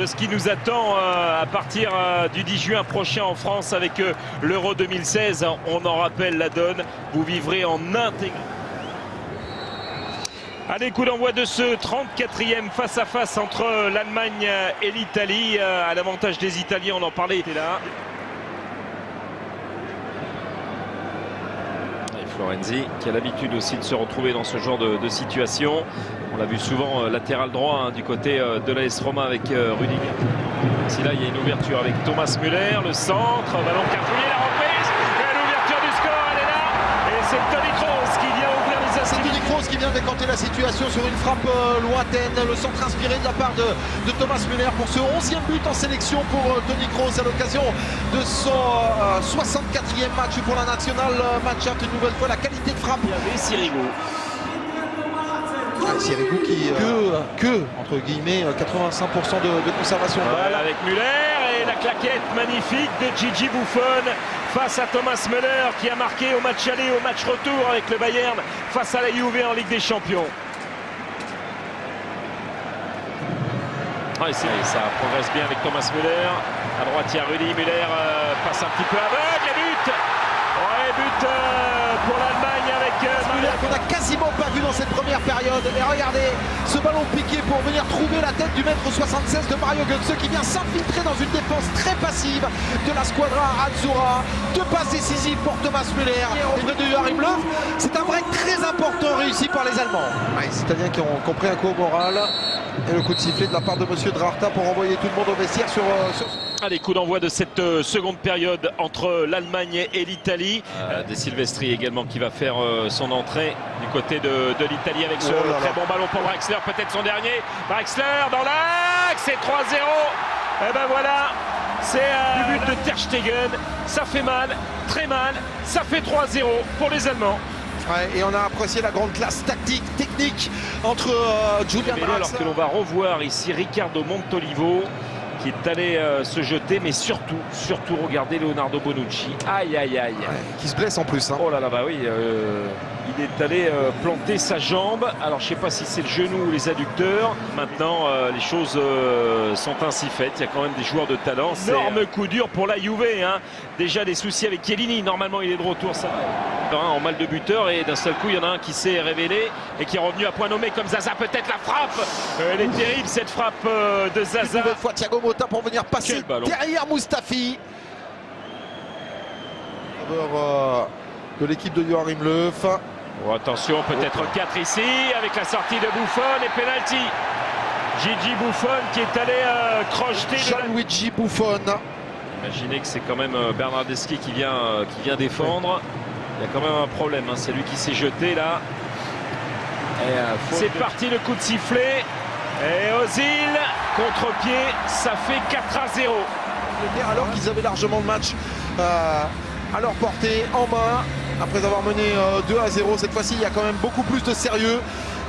de ce qui nous attend à partir du 10 juin prochain en France avec l'Euro 2016. On en rappelle la donne. Vous vivrez en intégralité. Allez, coup d'envoi de ce 34e face-à-face entre l'Allemagne et l'Italie. À l'avantage des Italiens, on en parlait, était là. Et Florenzi qui a l'habitude aussi de se retrouver dans ce genre de situation. On l'a vu souvent latéral droit du côté de l'AS Roma avec Rudiger. Ici là, il y a une ouverture avec Thomas Müller, le centre, ballon cafouillé, la reprise, et l'ouverture du score, elle est là. Et c'est Toni Kroos qui vient ouvrir les C'est inscrits. Toni Kroos qui vient décanter la situation sur une frappe lointaine. Le centre inspiré de la part de Thomas Müller pour ce 11e but en sélection pour Toni Kroos à l'occasion de son 64e match pour la nationale. Match une nouvelle fois la qualité de frappe. Il y avait Sirigu. Sirigu qui entre guillemets 85% de conservation de balle. Avec Müller et la claquette magnifique de Gigi Buffon face à Thomas Müller qui a marqué au match aller, au match retour avec le Bayern face à la Juve en Ligue des Champions. Ça progresse bien avec Thomas Müller. À droite, il y a Rudi Müller, passe un petit peu aveugle et but. Ouais, but pour l'Allemagne avec Müller qu'on n'a quasiment pas vu dans cette première période. Et regardez ce ballon piqué pour venir trouver la tête du mètre 76 de Mario Götze qui vient s'infiltrer dans une défense très passive de la squadra Azzurra. Deux passes décisives pour Thomas Müller auprès de Joachim Löw. C'est un break très important réussi par les Allemands. Les Italiens qui ont compris un coup au moral. Et le coup de sifflet de la part de Monsieur Drarta pour envoyer tout le monde au vestiaire sur... Allez, coup d'envoi de cette seconde période entre l'Allemagne et l'Italie. De Silvestri également qui va faire son entrée du côté de l'Italie avec ce très bon ballon pour Draxler, peut-être son dernier. Draxler dans l'axe, c'est 3-0. Et ben voilà, c'est le but de Ter Stegen. Ça fait mal, très mal. Ça fait 3-0 pour les Allemands. Ouais, et on a apprécié la grande classe tactique, technique entre Julian Draxler. Alors que l'on va revoir ici Riccardo Montolivo qui est allé se jeter, mais surtout regardez Leonardo Bonucci. Aïe aïe aïe. Ouais, qui se blesse en plus. Oh là là, bah oui, il est allé planter sa jambe. Alors je sais pas si c'est le genou ou les adducteurs. Maintenant les choses sont ainsi faites. Il y a quand même des joueurs de talent. Énorme coup dur pour la Juve. Déjà des soucis avec Chiellini. Normalement il est de retour, ça en mal de buteur, et d'un seul coup il y en a un qui s'est révélé et qui est revenu à point nommé comme Zaza. Peut-être la frappe. Elle est terrible cette frappe de Zaza. Une nouvelle fois Thiago Motta pour venir passer derrière Mustafi. De l'équipe de Joachim Löw. Oh, attention, peut-être 4 ici avec la sortie de Buffon et penalty. Gigi Buffon qui est allé crocheter Gianluigi Buffon. Imaginez que c'est quand même Bernardeschi qui vient défendre. Il y a quand même un problème, c'est lui qui s'est jeté là. C'est parti, le coup de sifflet. Et Ozil, contre-pied, ça fait 4-0. Alors qu'ils avaient largement le match à leur portée, en main, après avoir mené 2-0. Cette fois-ci, il y a quand même beaucoup plus de sérieux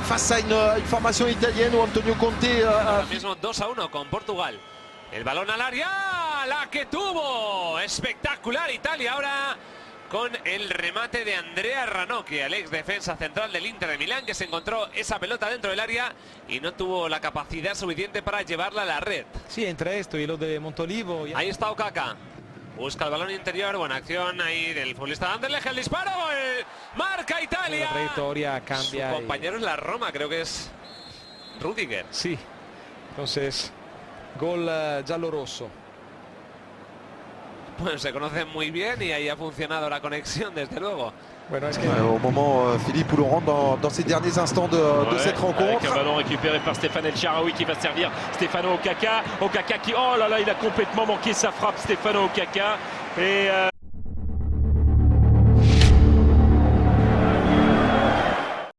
face à une formation italienne où Antonio Conte... Ahora mismo 2-1 con Portugal. El balón al área, la que tuvo. Espectacular Italia ahora con el remate de Andrea Ranocchi, el ex defensa central del Inter de Milán, que se encontró esa pelota dentro del área y no tuvo la capacidad suficiente para llevarla a la red. Sí, entre esto y lo de Montolivo. Ahí está Okaka. Busca el balón interior, buena acción ahí del futbolista de Anderlecht, el disparo, marca Italia. La trayectoria cambia. Su compañero en la Roma, creo que es Rudiger. Sí, entonces gol giallo-rosso. Bueno, se conocen muy bien y ahí ha funcionado la conexión, desde luego. Bueno, es que... au moment, Philippe, où l'on rentre dans ces derniers instants de cette rencontre. Avec un ballon récupéré par Stéphane El Shaarawy qui va servir Stefano Okaka. Okaka qui, oh là là, il a complètement manqué sa frappe, Stefano Okaka. Et